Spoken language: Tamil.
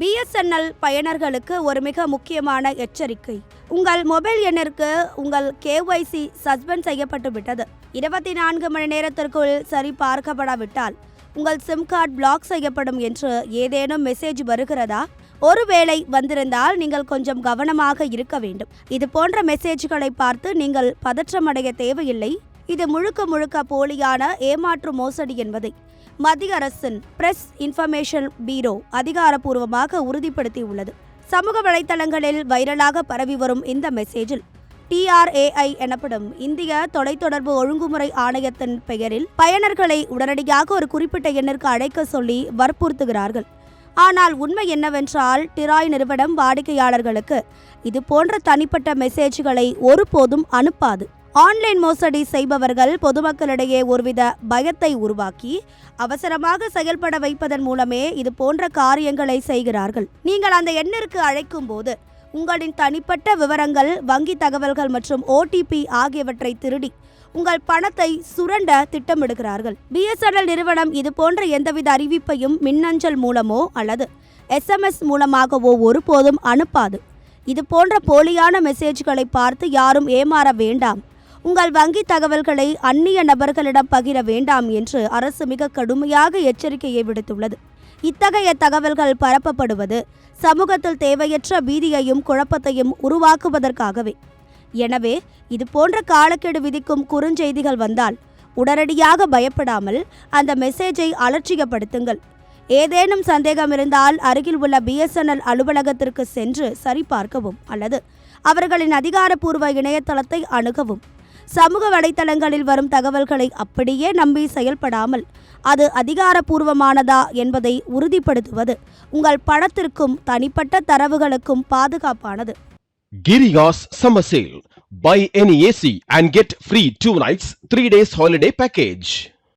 BSNL பயனர்களுக்கு ஒரு மிக முக்கியமான எச்சரிக்கை. உங்கள் மொபைல் எண்ணிற்கு உங்கள் KYC சஸ்பெண்ட் செய்யப்பட்டு விட்டது. 24 மணி நேரத்திற்குள் சரி பார்க்கப்படாவிட்டால் உங்கள் சிம் கார்டு பிளாக் செய்யப்படும் என்று ஏதேனும் மெசேஜ் வருகிறதா? ஒருவேளை வந்திருந்தால் நீங்கள் கொஞ்சம் கவனமாக இருக்க வேண்டும். இது போன்ற மெசேஜ்களை பார்த்து நீங்கள் பதற்றமடைய தேவையில்லை. இது முழுக்க போலியான ஏமாற்று மோசடி என்பதை மத்திய அரசின் பிரஸ் இன்ஃபர்மேஷன் பீரோ அதிகாரப்பூர்வமாக உறுதிப்படுத்தியுள்ளது. சமூக வலைதளங்களில் வைரலாக பரவி வரும் இந்த மெசேஜில் TRAI எனப்படும் இந்திய தொலைத்தொடர்பு ஒழுங்குமுறை ஆணையத்தின் பெயரில் பயனர்களை உடனடியாக ஒரு குறிப்பிட்ட எண்ணிற்கு அழைக்க சொல்லி வற்புறுத்துகிறார்கள். ஆனால் உண்மை என்னவென்றால் டிராய் நிறுவனம் வாடிக்கையாளர்களுக்கு இது போன்ற தனிப்பட்ட மெசேஜ்களை ஒருபோதும் அனுப்பாது. ஆன்லைன் மோசடி செய்பவர்கள் பொதுமக்களிடையே ஒருவித பயத்தை உருவாக்கி அவசரமாக செயல்பட வைப்பதன் மூலமே இது போன்ற காரியங்களை செய்கிறார்கள். நீங்கள் அந்த எண்ணிற்கு அழைக்கும் போது உங்களின் தனிப்பட்ட விவரங்கள், வங்கி தகவல்கள் மற்றும் OTP ஆகியவற்றை திருடி உங்கள் பணத்தை சுரண்ட திட்டமிடுகிறார்கள். BSNL நிறுவனம் இது போன்ற எந்தவித அறிவிப்பையும் மின்னஞ்சல் மூலமோ அல்லது SMS மூலமாகவோ ஒருபோதும் அனுப்பாது. இது போன்ற போலியான மெசேஜ்களை பார்த்து யாரும் ஏமாற வேண்டாம். உங்கள் வங்கி தகவல்களை அந்நிய நபர்களிடம் பகிர வேண்டாம் என்று அரசு மிக கடுமையாக எச்சரிக்கையை விடுத்துள்ளது. இத்தகைய தகவல்கள் பரப்பப்படுவது சமூகத்தில் தேவையற்ற பீதியையும் குழப்பத்தையும் உருவாக்குவதற்காகவே. எனவே இது போன்ற காலக்கெடு விதிக்கும் குறுஞ்செய்திகள் வந்தால் உடனடியாக பயப்படாமல் அந்த மெசேஜை அலட்சியப்படுத்துங்கள். ஏதேனும் சந்தேகம் இருந்தால் அருகில் உள்ள BSNL அலுவலகத்திற்கு சென்று சரிபார்க்கவும் அல்லது அவர்களின் அதிகாரப்பூர்வ இணையதளத்தை அணுகவும். சமூக வலைதளங்களில் வரும் தகவல்களை அப்படியே நம்பி செயல்படாமல் அது அதிகாரப்பூர்வமானதா என்பதை உறுதிப்படுத்துவது உங்கள் பணத்திற்கும் தனிப்பட்ட தரவுகளுக்கும் பாதுகாப்பானது. Giriya's Summer Sale. Buy any AC and get free 2 nights, 3 days holiday package.